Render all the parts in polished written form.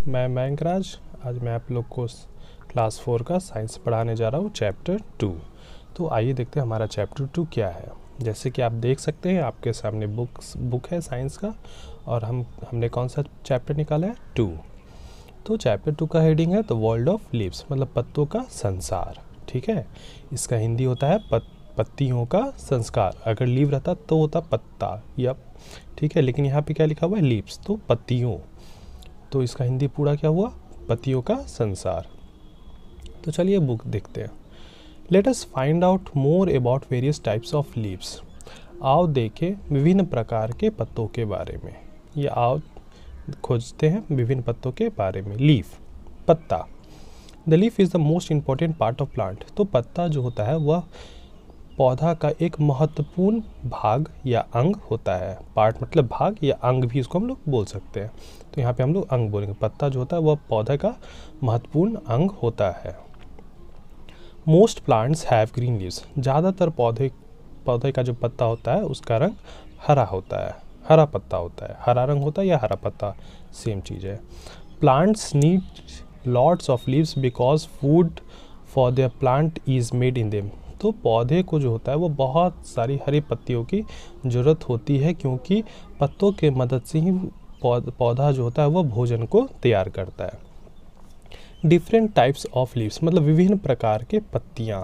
मैं मयंकराज। आज मैं आप लोग को क्लास 4 का साइंस पढ़ाने जा रहा हूँ, चैप्टर 2। तो आइए देखते हैं हमारा चैप्टर 2 क्या है। जैसे कि आप देख सकते हैं आपके सामने बुक है साइंस का, और हमने कौन सा चैप्टर निकाला है, 2। तो चैप्टर 2 का हेडिंग है द वर्ल्ड ऑफ लीव्स, मतलब पत्तों का संसार। ठीक है, इसका हिंदी होता है पत्तियों का संस्कार। अगर लीव रहता तो होता पत्ता या, ठीक है, लेकिन यहाँ पे क्या लिखा हुआ है, लीव्स, तो पत्तियों। तो इसका हिंदी पूरा क्या हुआ, पत्तियों का संसार। तो चलिए बुक देखते हैं। Let us find out more about various types of leaves. आओ देखें विभिन्न प्रकार के पत्तों के बारे में, या आओ खोजते हैं विभिन्न पत्तों के बारे में। लीफ, पत्ता। The leaf is the most important part of plant. तो पत्ता जो होता है वह पौधा का एक महत्वपूर्ण भाग या अंग होता है। पार्ट मतलब भाग, या अंग भी इसको हम लोग बोल सकते हैं। तो यहाँ पे हम लोग अंग बोलेंगे। पत्ता जो होता है वह पौधे का महत्वपूर्ण अंग होता है। Most plants have green leaves. ज़्यादातर पौधे का जो पत्ता होता है उसका रंग हरा होता है, हरा पत्ता होता है। हरा रंग होता है या हरा पत्ता, सेम चीज़ है। Plants need lots of leaves because food for their plant is made in them. तो पौधे को जो होता है वो बहुत सारी हरी पत्तियों की ज़रूरत होती है, क्योंकि पत्तों के मदद से ही पौधा जो होता है वह भोजन को तैयार करता है। डिफरेंट टाइप्स ऑफ लीव्स, मतलब विभिन्न प्रकार के पत्तियाँ।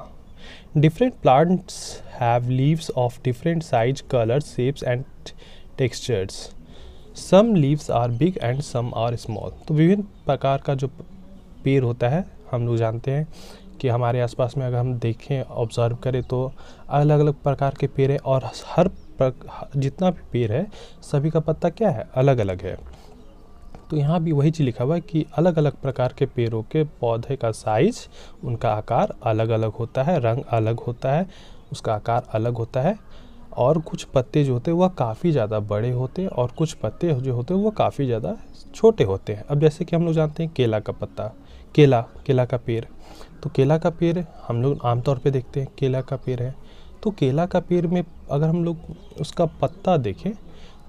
Different plants have leaves of different size, colours, shapes and textures. Some leaves are big and some are small. तो विभिन्न प्रकार का जो पेड़ होता है, हम लोग जानते हैं कि हमारे आसपास में अगर हम देखें, ऑब्ज़र्व करें, तो अलग अलग प्रकार के पेड़ हैं, और जितना भी पेड़ है सभी का पत्ता क्या है, अलग अलग है। तो यहाँ भी वही चीज़ लिखा हुआ है कि अलग अलग प्रकार के पेड़ों के पौधे का साइज, उनका आकार अलग अलग होता है, रंग अलग होता है, उसका आकार अलग होता है। और कुछ पत्ते जो होते हैं वह काफ़ी ज़्यादा बड़े होते हैं, और कुछ पत्ते जो होते हैं वो काफ़ी ज़्यादा छोटे होते हैं। अब जैसे कि हम लोग जानते हैं केला का पत्ता, केला का पेड़। तो केला का पेड़ हम लोग आमतौर पे देखते हैं, केला का पेड़ है। तो केला का पेड़ में अगर हम लोग उसका पत्ता देखें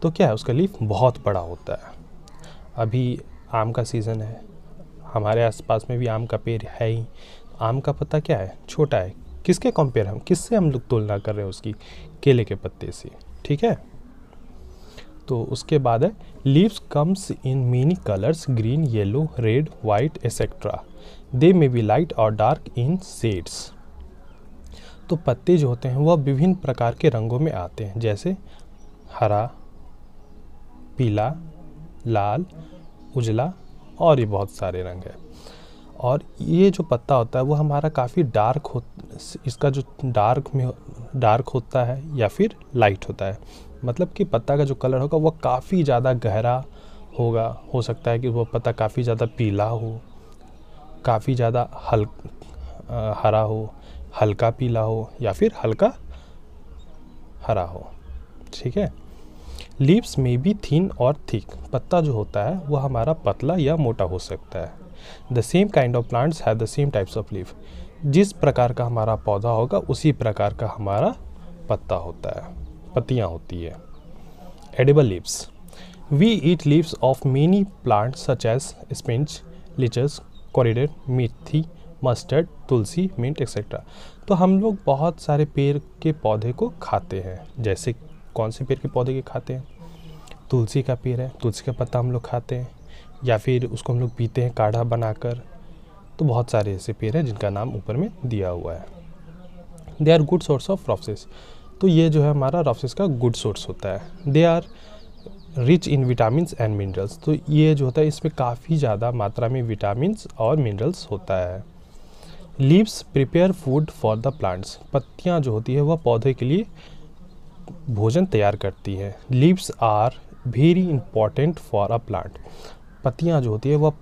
तो क्या है, उसका लीफ बहुत बड़ा होता है। अभी आम का सीज़न है, हमारे आसपास में भी आम का पेड़ है ही। आम का पत्ता क्या है, छोटा है। किसके कंपेयर, किससे हम लोग तुलना कर रहे हैं उसकी, केले के पत्ते से। ठीक है, तो उसके बाद है leaves comes in many colours, green, yellow, red, white etcetera. They may be light और डार्क इन शेड्स। तो पत्ते जो होते हैं वह विभिन्न प्रकार के रंगों में आते हैं, जैसे हरा, पीला, लाल, उजला, और ये बहुत सारे रंग हैं। और ये जो पत्ता होता है वो हमारा काफ़ी इसका जो डार्क होता है या फिर लाइट होता है। मतलब कि पत्ता का जो कलर होगा वो काफ़ी ज़्यादा गहरा होगा। हो सकता है कि वो पत्ता काफ़ी ज़्यादा पीला हो, काफ़ी ज़्यादा हरा हो, हल्का पीला हो, या फिर हल्का हरा हो। ठीक है। लीव्स में बी थिन और थिक। पत्ता जो होता है वह हमारा पतला या मोटा हो सकता है। The same kind of plants have the same types of leave. जिस प्रकार का हमारा पौधा होगा उसी प्रकार का हमारा पत्ता होता है, पत्तियाँ होती है। Edible leaves. We eat leaves of many plants such as spinach, lettuce, coriander, methi, mustard, tulsi, mint etcetera. तो हम लोग बहुत सारे पेड़ के पौधे को खाते हैं। जैसे कौन से पेड़ के पौधे के खाते हैं, तुलसी का पेड़ है, तुलसी का पत्ता हम लोग खाते हैं, या फिर उसको हम लोग पीते हैं काढ़ा बनाकर। तो बहुत सारे ऐसे पेड़ हैं जिनका नाम ऊपर में दिया हुआ है। They are good source of रॉसेस। तो ये जो है हमारा रॉसेस का गुड सोर्स होता है। They are rich in vitamins and minerals. तो ये जो होता है इसमें काफ़ी ज़्यादा मात्रा में विटामिन्स और मिनरल्स होता है। Leaves prepare food for the plants. पत्तियाँ जो होती है वह पौधे के लिए भोजन तैयार करती है। Leaves are very important for a plant. पत्तियाँ जो होती है वह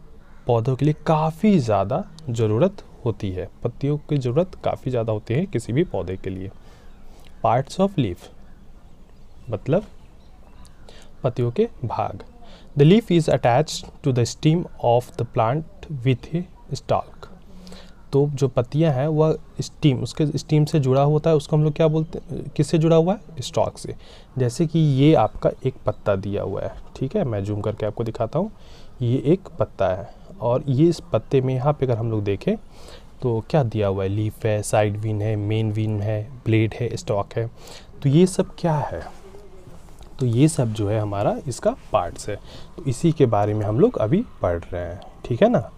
पौधों के लिए काफ़ी ज़्यादा ज़रूरत होती है। पत्तियों की ज़रूरत काफ़ी ज़्यादा होती है किसी भी पौधे के लिए। पार्ट्स ऑफ लीफ, मतलब पत्तियों के भाग। The leaf is attached to the stem of the plant with a stalk. तो जो पत्तियां हैं वह उसके स्टीम से जुड़ा होता है। उसको हम लोग क्या बोलते हैं, किससे जुड़ा हुआ है, स्टॉक से। जैसे कि ये आपका एक पत्ता दिया हुआ है, ठीक है, मैं जूम करके आपको दिखाता हूँ। ये एक पत्ता है और ये इस पत्ते में यहाँ पे अगर हम लोग देखें तो क्या दिया हुआ है, लीफ है, साइड विन है, मेन विन है, ब्लेड है, स्टॉक है। तो ये सब क्या है, तो ये सब जो है हमारा इसका पार्ट्स है। तो इसी के बारे में हम लोग अभी पढ़ रहे हैं, ठीक है ना।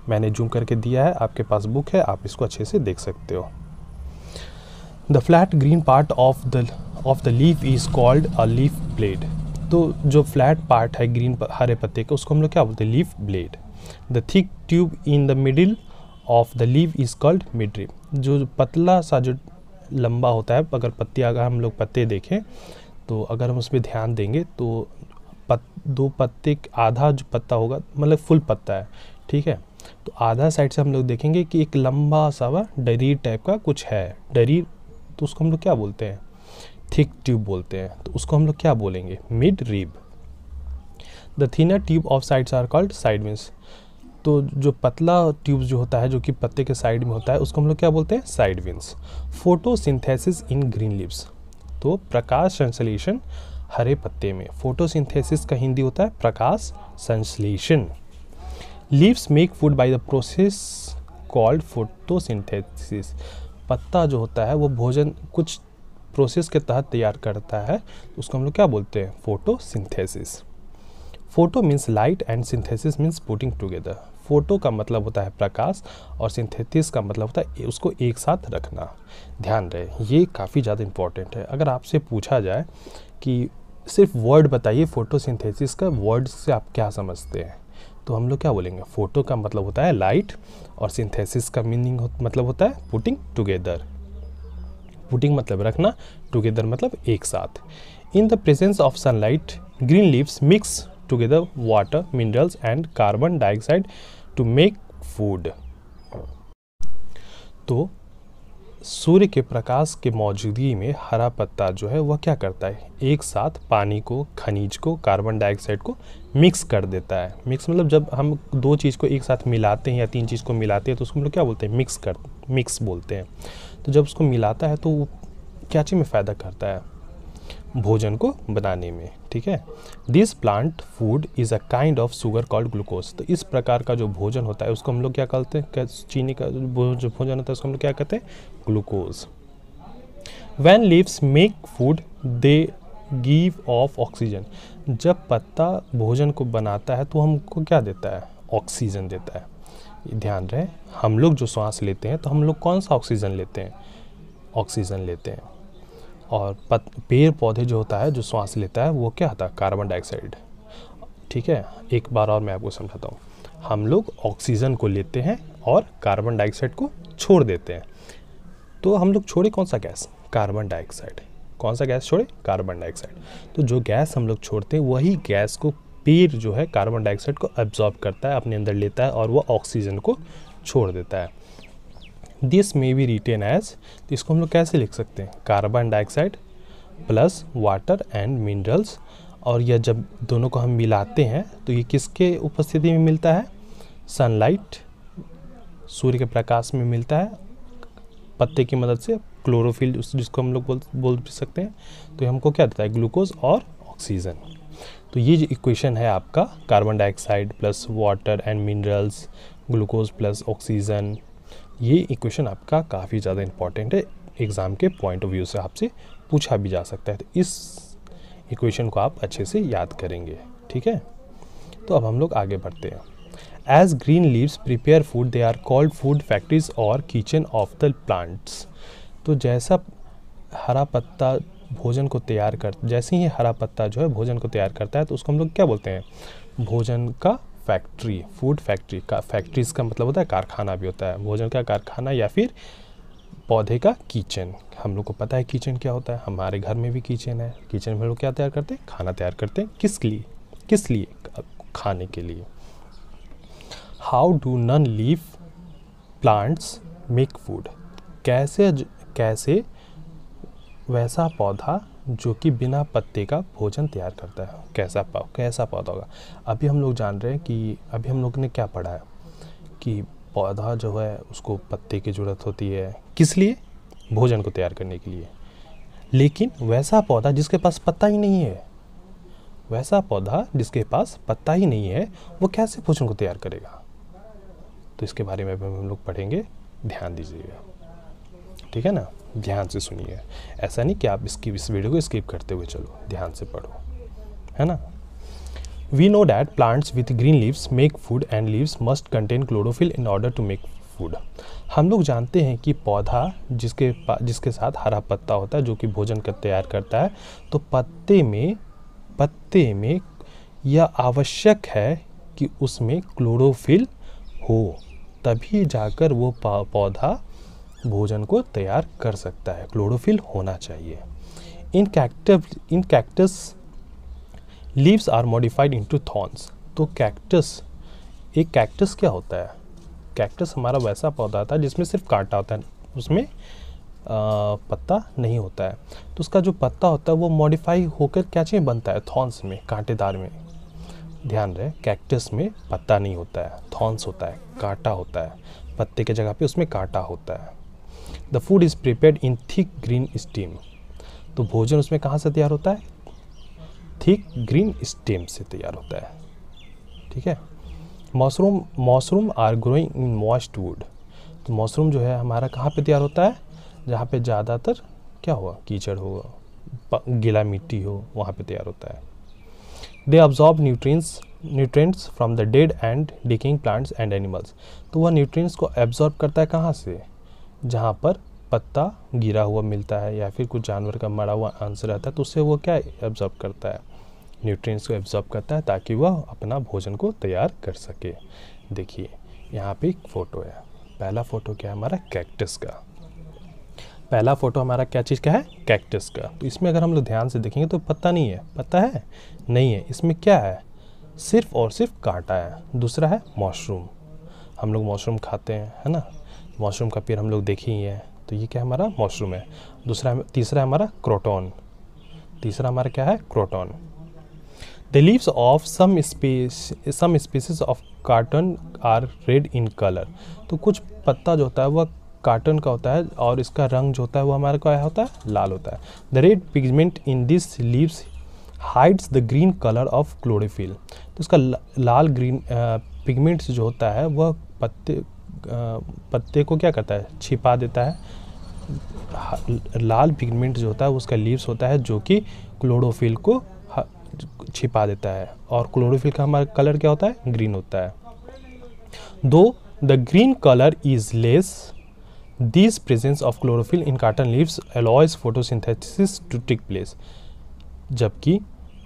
मैंने जूम करके दिया है, आपके पास बुक है, आप इसको अच्छे से देख सकते हो। The flat green part of the leaf is called a leaf blade. तो जो फ्लैट पार्ट है ग्रीन हरे पत्ते का, उसको हम लोग क्या बोलते हैं, leaf blade. The thick tube in the middle of the leaf is called mid. जो पतला सा जो लंबा होता है, अगर हम लोग पत्ते देखें तो अगर हम उस पर ध्यान देंगे तो दो पत्ते, आधा जो पत्ता होगा मतलब फुल पत्ता है, ठीक है। तो आधा साइड से हम लोग देखेंगे कि एक लंबा सा डरीर टाइप का कुछ है, डरीर। तो उसको हम लोग क्या बोलते हैं, थिक ट्यूब बोलते हैं। तो उसको हम लोग क्या बोलेंगे, mid rib. The thinner tube of sides are called side veins. तो जो पतला ट्यूब जो होता है, जो कि पत्ते के साइड में होता है, उसको हम लोग क्या बोलते हैं, side veins. Photosynthesis in green leaves. तो प्रकाश संश्लेषण हरे पत्ते में। फोटोसिंथेसिस का हिंदी होता है प्रकाश संश्लेषण। Leaves make food by the process called photosynthesis. पत्ता जो होता है वो भोजन कुछ प्रोसेस के तहत तैयार करता है, उसको हम लोग क्या बोलते हैं, photosynthesis. Photo means light and synthesis means putting together. Photo का मतलब होता है प्रकाश और सिंथेसिस का मतलब होता है उसको एक साथ रखना। ध्यान रहे, ये काफ़ी ज़्यादा इंपॉर्टेंट है। अगर आपसे पूछा जाए कि सिर्फ वर्ड बताइए फोटोसिंथेसिस का, वर्ड से आप क्या समझते हैं, तो हम लोग क्या बोलेंगे, फोटो का मतलब होता है लाइट और सिंथेसिस का मीनिंग मतलब होता है पुटिंग टुगेदर। पुटिंग मतलब रखना, टुगेदर मतलब एक साथ। In the presence of sunlight green leaves mix together water, minerals and carbon dioxide to make food। तो सूर्य के प्रकाश के मौजूदगी में हरा पत्ता जो है वह क्या करता है, एक साथ पानी को, खनिज को, कार्बन डाइऑक्साइड को मिक्स कर देता है। मिक्स मतलब जब हम दो चीज़ को एक साथ मिलाते हैं या तीन चीज़ को मिलाते हैं तो उसको हम लोग क्या बोलते हैं, मिक्स बोलते हैं। तो जब उसको मिलाता है तो वो क्या चीज़ में फ़ायदा करता है, भोजन को बनाने में, ठीक है। This plant food is a kind of sugar called glucose. तो इस प्रकार का जो भोजन होता है उसको हम लोग क्या कहते हैं, चीनी का जो भोजन होता है उसको हम लोग क्या कहते हैं, glucose. When leaves make food they give of oxygen. जब पत्ता भोजन को बनाता है तो हमको क्या देता है, ऑक्सीजन देता है। ध्यान रहे, हम लोग जो सांस लेते हैं तो हम लोग कौन सा ऑक्सीजन लेते हैं, ऑक्सीजन लेते हैं। और पेड़ पौधे जो होता है, जो सांस लेता है, वो क्या होता है, कार्बन डाइऑक्साइड, ठीक है। एक बार और मैं आपको समझाता हूँ, हम लोग ऑक्सीजन को लेते हैं और कार्बन डाइऑक्साइड को छोड़ देते हैं। तो हम लोग छोड़े कौन सा गैस, कार्बन डाइऑक्साइड। कौन सा गैस छोड़े, कार्बन डाइऑक्साइड। तो जो गैस हम लोग छोड़ते हैं वही गैस को पेड़ जो है कार्बन डाइऑक्साइड को एब्जॉर्ब करता है, अपने अंदर लेता है और वो ऑक्सीजन को छोड़ देता है। This may be written as, तो इसको हम लोग कैसे लिख सकते हैं, carbon dioxide plus water and minerals. और यह जब दोनों को हम मिलाते हैं तो ये किसके उपस्थिति में मिलता है, सनलाइट, सूर्य के प्रकाश में मिलता है, पत्ते की मदद से, क्लोरोफिल जिसको हम लोग बोल भी सकते हैं। तो ये हमको क्या देता है, ग्लूकोज और ऑक्सीजन। तो ये जो इक्वेशन है आपका, carbon dioxide plus water and minerals, glucose plus oxygen, ये इक्वेशन आपका काफ़ी ज़्यादा इंपॉर्टेंट है, एग्ज़ाम के पॉइंट ऑफ व्यू से आपसे पूछा भी जा सकता है। तो इस इक्वेशन को आप अच्छे से याद करेंगे, ठीक है। तो अब हम लोग आगे बढ़ते हैं। As green leaves prepare food they are called food factories और किचन ऑफ द प्लांट्स। तो जैसा हरा पत्ता भोजन को तैयार जैसे ही हरा पत्ता जो है भोजन को तैयार करता है तो उसको हम लोग क्या बोलते हैं, भोजन का फैक्ट्री, फूड फैक्ट्री का, फैक्ट्रीज का मतलब होता है कारखाना भी होता है, भोजन का कारखाना या फिर पौधे का किचन। हम लोग को पता है किचन क्या होता है, हमारे घर में भी किचन है। किचन में लोग क्या तैयार करते हैं, खाना तैयार करते हैं। किस लिए, खाने के लिए। How do non leaf plants make food. कैसे वैसा पौधा जो कि बिना पत्ते का भोजन तैयार करता है, कैसा पौधा होगा। अभी हम लोग जान रहे हैं कि अभी हम लोग ने क्या पढ़ा है कि पौधा जो है उसको पत्ते की ज़रूरत होती है, किस लिए, भोजन को तैयार करने के लिए। लेकिन वैसा पौधा जिसके पास पत्ता ही नहीं है, वैसा पौधा जिसके पास पत्ता ही नहीं है वो कैसे भोजन को तैयार करेगा। तो इसके बारे में हम लोग पढ़ेंगे, ध्यान दीजिएगा, ठीक है ना, ध्यान से सुनिए। ऐसा नहीं कि आप इस वीडियो को स्किप करते हुए चलो, ध्यान से पढ़ो, है ना। We know that plants with green leaves make food and leaves must contain chlorophyll in order to make food. हम लोग जानते हैं कि पौधा जिसके साथ हरा पत्ता होता है जो कि भोजन का तैयार करता है, तो पत्ते में यह आवश्यक है कि उसमें क्लोरोफिल हो, तभी जाकर वो पौधा भोजन को तैयार कर सकता है। क्लोरोफिल होना चाहिए। In cactus leaves are modified into thorns. तो एक कैक्टस क्या होता है? कैक्टस हमारा वैसा पौधा था जिसमें सिर्फ कांटा होता है, उसमें पत्ता नहीं होता है। तो उसका जो पत्ता होता है वो मॉडिफाई होकर क्या चीज़ बनता है? थॉर्न्स में, कांटेदार में। ध्यान रहे, कैक्टस में पत्ता नहीं होता है, थॉर्न्स होता है, कांटा होता है। पत्ते के जगह पे उसमें कांटा होता है। The food is prepared in thick green stem. तो भोजन उसमें कहाँ से तैयार होता है? थिक ग्रीन स्टेम से तैयार होता है, ठीक है। Mushroom are growing in moist wood. तो मशरूम जो है हमारा कहाँ पे तैयार होता है? जहाँ पे ज़्यादातर क्या होगा? कीचड़ होगा, गीला मिट्टी हो, वहाँ पे तैयार होता है। They absorb nutrients from the dead and decaying plants and animals. तो वह न्यूट्रिएंट्स को एब्जॉर्ब करता है कहाँ से? जहाँ पर पत्ता गिरा हुआ मिलता है या फिर कुछ जानवर का मरा हुआ अंश रहता है, तो उससे वो क्या एब्जॉर्ब करता है? न्यूट्रिएंट्स को एब्जॉर्ब करता है ताकि वह अपना भोजन को तैयार कर सके। देखिए यहाँ पे एक फ़ोटो है। पहला फ़ोटो क्या है हमारा? कैक्टस का। पहला फ़ोटो हमारा क्या चीज़ का है? कैक्टस का। तो इसमें अगर हम लोग ध्यान से देखेंगे तो पत्ता नहीं है। पत्ता है? नहीं है। इसमें क्या है? सिर्फ और सिर्फ कांटा है। दूसरा है मशरूम। हम लोग मशरूम खाते हैं, है ना। मशरूम का पेड़ हम लोग देखे ही हैं। तो ये क्या हमारा? मशरूम है। तीसरा हमारा क्रोटॉन। तीसरा हमारा क्या है? Croton. The leaves of some species of croton are red in colour. तो कुछ पत्ता जो होता है वह कार्टन का होता है और इसका रंग जो होता है वो हमारा क्या होता है? लाल होता है। The red pigment in this leaves hides the green colour of chlorophyll. तो इसका लाल ग्रीन पिगमेंट्स जो होता है वह पत्ते को क्या करता है? छिपा देता है। लाल पिगमेंट जो होता है उसका लीव्स होता है जो कि क्लोरोफिल को छिपा देता है, और क्लोरोफिल का हमारा कलर क्या होता है? ग्रीन होता है। Though the green colour is less, this presence of chlorophyll in croton leaves allows photosynthesis to take place. जबकि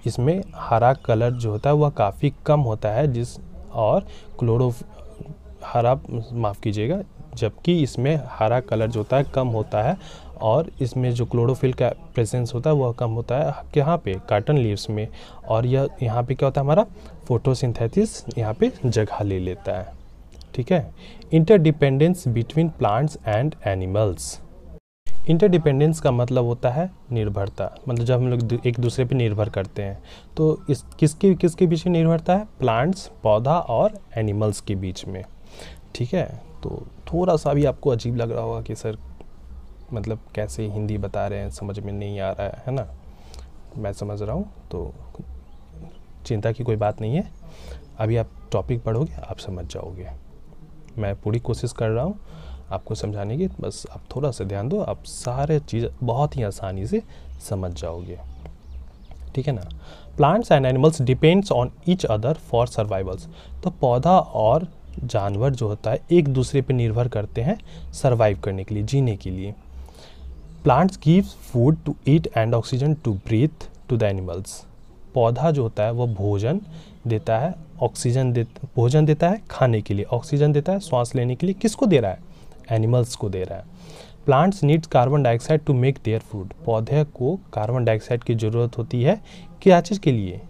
इसमें हरा कलर जो होता है वह काफ़ी कम होता है, जबकि इसमें हरा कलर जो होता है कम होता है, और इसमें जो क्लोरोफिल का प्रेजेंस होता है वह कम होता है। यहाँ पे कॉटन लीव्स में, और यहाँ पे क्या होता है हमारा? फोटोसिंथेसिस यहाँ पे जगह ले लेता है, ठीक है। Interdependence between plants and animals. Interdependence का मतलब होता है निर्भरता। मतलब जब हम लोग एक दूसरे पे निर्भर करते हैं, तो इस किसके बीच में निर्भरता है? प्लांट्स, पौधा और एनिमल्स के बीच में, ठीक है। तो थोड़ा सा भी आपको अजीब लग रहा होगा कि सर मतलब कैसे हिंदी बता रहे हैं, समझ में नहीं आ रहा है ना। मैं समझ रहा हूँ, तो चिंता की कोई बात नहीं है। अभी आप टॉपिक पढ़ोगे आप समझ जाओगे। मैं पूरी कोशिश कर रहा हूँ आपको समझाने की, बस आप थोड़ा सा ध्यान दो, आप सारे चीज़ बहुत ही आसानी से समझ जाओगे, ठीक है ना। Plants and animals depends on each other for survivals. तो पौधा और जानवर जो होता है एक दूसरे पे निर्भर करते हैं सर्वाइव करने के लिए, जीने के लिए। Plants gives food to eat and oxygen to breathe to the animals. पौधा जो होता है वो भोजन देता है, भोजन देता है खाने के लिए, ऑक्सीजन देता है सांस लेने के लिए। किसको दे रहा है? एनिमल्स को दे रहा है। Plants needs carbon dioxide to make their food. पौधे को कार्बन डाइऑक्साइड की ज़रूरत होती है क्या चीज़ के लिए?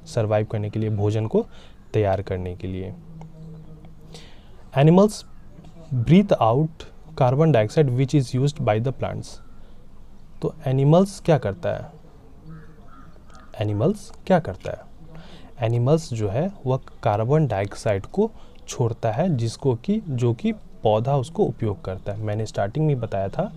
सर्वाइव करने के लिए, भोजन को तैयार करने के लिए। Animals breathe out carbon dioxide which is used by the plants. तो एनिमल्स क्या करता है? एनिमल्स जो है वह कार्बन डाइऑक्साइड को छोड़ता है, जो कि पौधा उसको उपयोग करता है। मैंने स्टार्टिंग में बताया था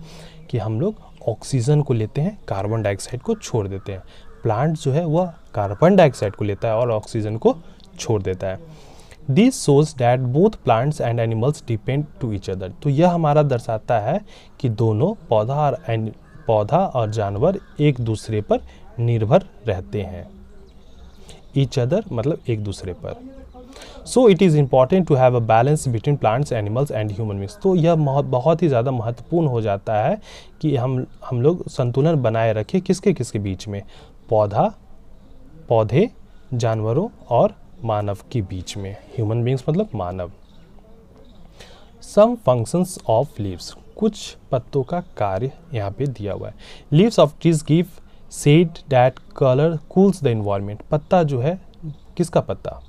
कि हम लोग ऑक्सीजन को लेते हैं, कार्बन डाइऑक्साइड को छोड़ देते हैं। प्लांट जो है वह कार्बन डाइऑक्साइड को लेता है और ऑक्सीजन को छोड़ देता है। This shows that both plants and animals depend to each other. तो यह हमारा दर्शाता है कि दोनों पौधा और जानवर एक दूसरे पर निर्भर रहते हैं। ईच अदर मतलब एक दूसरे पर। So it is important to have a balance between plants, animals and human beings. तो यह बहुत ही ज़्यादा महत्वपूर्ण हो जाता है कि हम लोग संतुलन बनाए रखें किसके किसके बीच में, पौधे, जानवरों और मानव के बीच में। ह्यूमन बींग्स मतलब मानव। सम फंक्शंस ऑफ लीव्स, कुछ पत्तों का कार्य यहाँ पे दिया हुआ है। Leaves of trees give shade that colour cools the environment. पत्ता जो है, किसका पत्ता?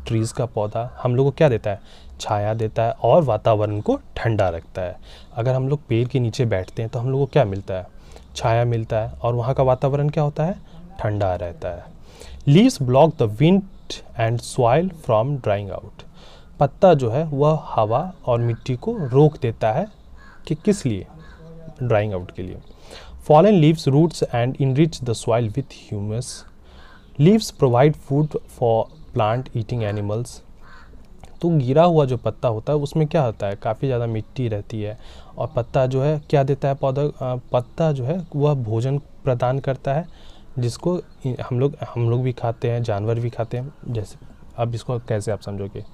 ट्रीज का पौधा हम लोग को क्या देता है? छाया देता है और वातावरण को ठंडा रखता है। अगर हम लोग पेड़ के नीचे बैठते हैं तो हम लोग को क्या मिलता है? छाया मिलता है और वहाँ का वातावरण क्या होता है? ठंडा रहता है। Leaves block the wind and soil from drawing out. पत्ता जो है वह हवा और मिट्टी को रोक देता है कि किस लिए? ड्राइंग आउट के लिए। Fallen leaves rots and enrich the soil with humus. Leaves provide food for plant eating animals. तो गिरा हुआ जो पत्ता होता है उसमें क्या होता है? काफ़ी ज़्यादा मिट्टी रहती है और पत्ता जो है क्या देता है? पत्ता जो है वह भोजन प्रदान करता है जिसको हम लोग भी खाते हैं, जानवर भी खाते हैं। जैसे अब इसको कैसे आप समझोगे?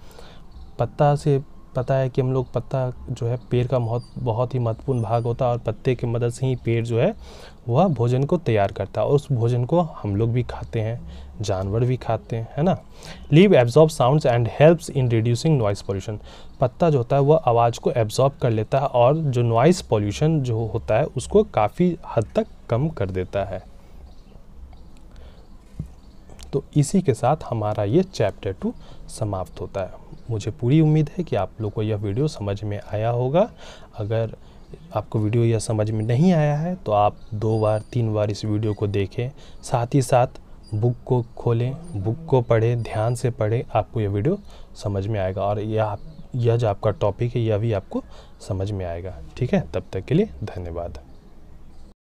पत्ता से पता है कि हम लोग, पत्ता जो है पेड़ का बहुत ही महत्वपूर्ण भाग होता है और पत्ते की मदद से ही पेड़ जो है वह भोजन को तैयार करता है और उस भोजन को हम लोग भी खाते हैं, जानवर भी खाते हैं, है ना। Leave absorb sounds and helps in reducing noise pollution. पत्ता जो होता है वह आवाज़ को एब्जॉर्ब कर लेता है और जो नॉइस पोल्यूशन जो होता है उसको काफ़ी हद तक कम कर देता है। तो इसी के साथ हमारा ये चैप्टर 2 समाप्त होता है। मुझे पूरी उम्मीद है कि आप लोग को यह वीडियो समझ में आया होगा। अगर आपको वीडियो यह समझ में नहीं आया है तो आप 2 बार 3 बार इस वीडियो को देखें, साथ ही साथ बुक को खोलें, बुक को पढ़ें, ध्यान से पढ़ें, आपको यह वीडियो समझ में आएगा और यह जो आपका टॉपिक है यह भी आपको समझ में आएगा। ठीक है, तब तक के लिए धन्यवाद।